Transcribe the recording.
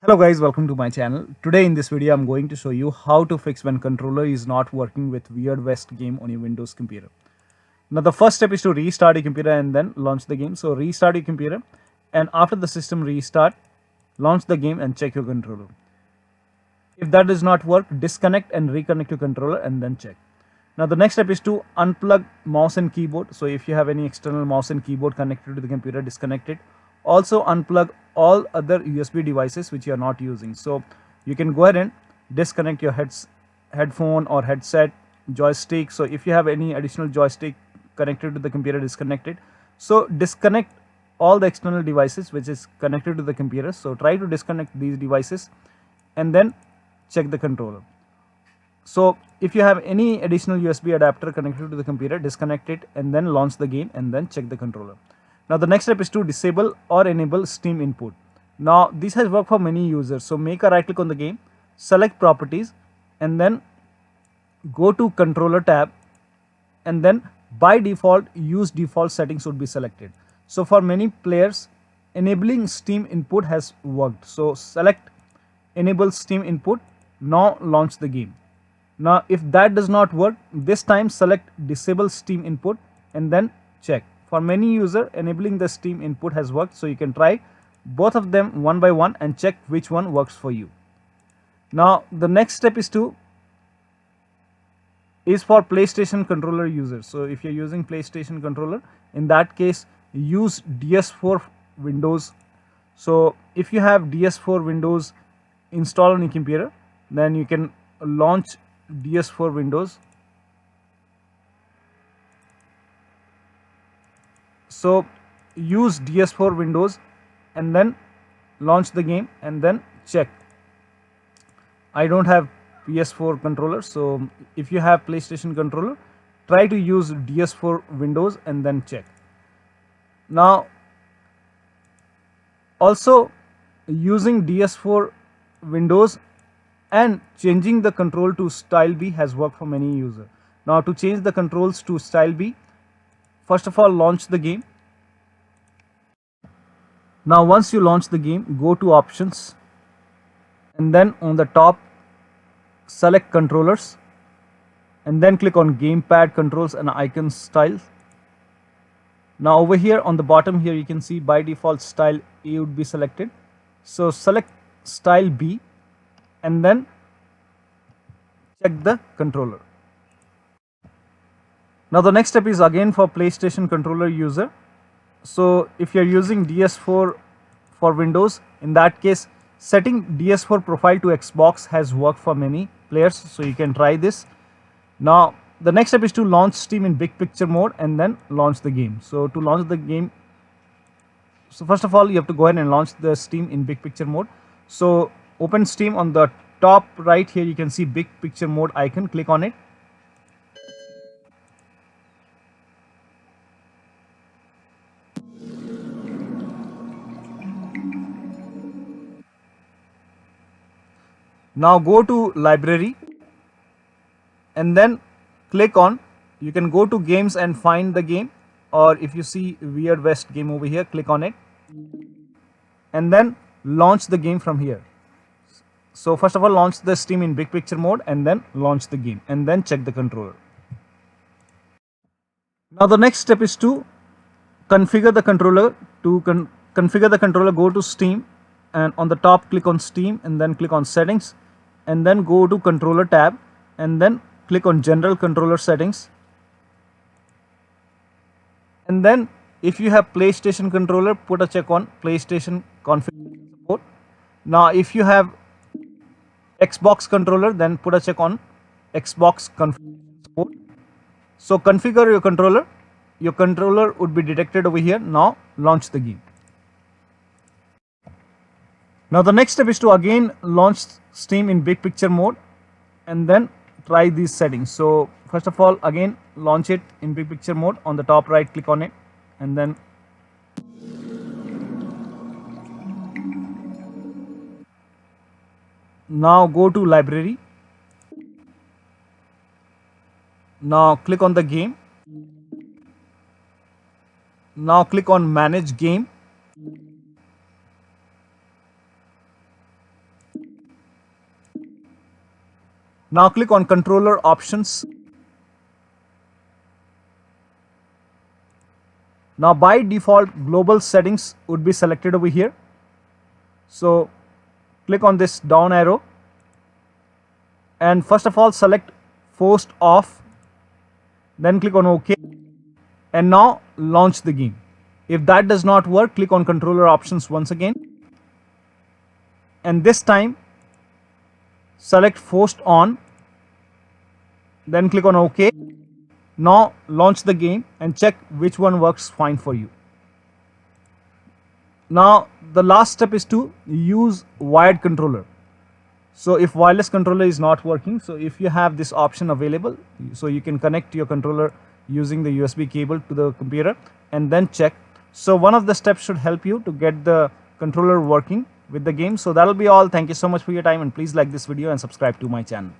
Hello guys, welcome to my channel. Today in this video I'm going to show you how to fix when controller is not working with Weird West game on your Windows computer. Now the first step is to restart your computer and then launch the game. So restart your computer and after the system restart, launch the game and check your controller. If that does not work, disconnect and reconnect your controller and then check. Now the next step is to unplug mouse and keyboard. So if you have any external mouse and keyboard connected to the computer, disconnect it. Also unplug all other USB devices which you are not using. So you can go ahead and disconnect your headphone or headset, joystick. So if you have any additional joystick connected to the computer, disconnect it. So disconnect all the external devices which is connected to the computer. So try to disconnect these devices and then check the controller. So if you have any additional USB adapter connected to the computer, disconnect it and then launch the game and then check the controller. Now the next step is to disable or enable Steam input. Now this has worked for many users. So make a right click on the game, select properties and then go to controller tab and then by default use default settings would be selected. So for many players enabling Steam input has worked. So select enable Steam input, now launch the game. Now if that does not work, this time select disable Steam input and then check. For many users, enabling the Steam input has worked, so you can try both of them one by one and check which one works for you. Now the next step is for PlayStation controller users. So if you're using PlayStation controller, in that case use DS4 Windows. So if you have DS4 Windows installed on your computer, then you can launch DS4 Windows. So use DS4 Windows and then launch the game and then check. I don't have PS4 controller, so if you have PlayStation controller, try to use DS4 Windows and then check. Now also using DS4 Windows and changing the control to style B has worked for many users. Now to change the controls to style B, first of all launch the game. Now once you launch the game, go to options and then on the top select controllers and then click on gamepad controls and icon styles. Now over here on the bottom here you can see by default style A would be selected. So select style B and then check the controller. Now the next step is again for PlayStation controller user. So if you're using DS4 for Windows, in that case setting DS4 profile to Xbox has worked for many players, so you can try this. Now the next step is to launch Steam in big picture mode and then launch the game. So to launch the game, so first of all you have to go ahead and launch the Steam in big picture mode. So open Steam, on the top right here you can see big picture mode icon, click on it. Now go to library and then click on, you can go to games and find the game, or if you see Weird West game over here, click on it and then launch the game from here. So first of all launch the Steam in big picture mode and then launch the game and then check the controller. Now the next step is to configure the controller. To configure the controller, go to Steam and on the top click on Steam and then click on settings and then go to controller tab and then click on general controller settings. And then if you have PlayStation controller, put a check on PlayStation configuration support. Now if you have Xbox controller, then put a check on Xbox configuration support. So configure your controller would be detected over here. Now launch the game. Now the next step is to again launch Steam in big picture mode and then try these settings. So first of all again launch it in big picture mode, on the top right click on it and then now go to library. Now click on the game. Now click on manage game Now click on controller options. Now by default global settings would be selected over here. So click on this down arrow and first of all select forced off, then click on OK and now launch the game. If that does not work, click on controller options once again and this time select forced on, then click on OK. Now launch the game and check which one works fine for you. Now the last step is to use wired controller. So if wireless controller is not working, so if you have this option available, so you can connect your controller using the USB cable to the computer and then check. So one of the steps should help you to get the controller working with the game. So that'll be all. Thank you so much for your time and please like this video and subscribe to my channel.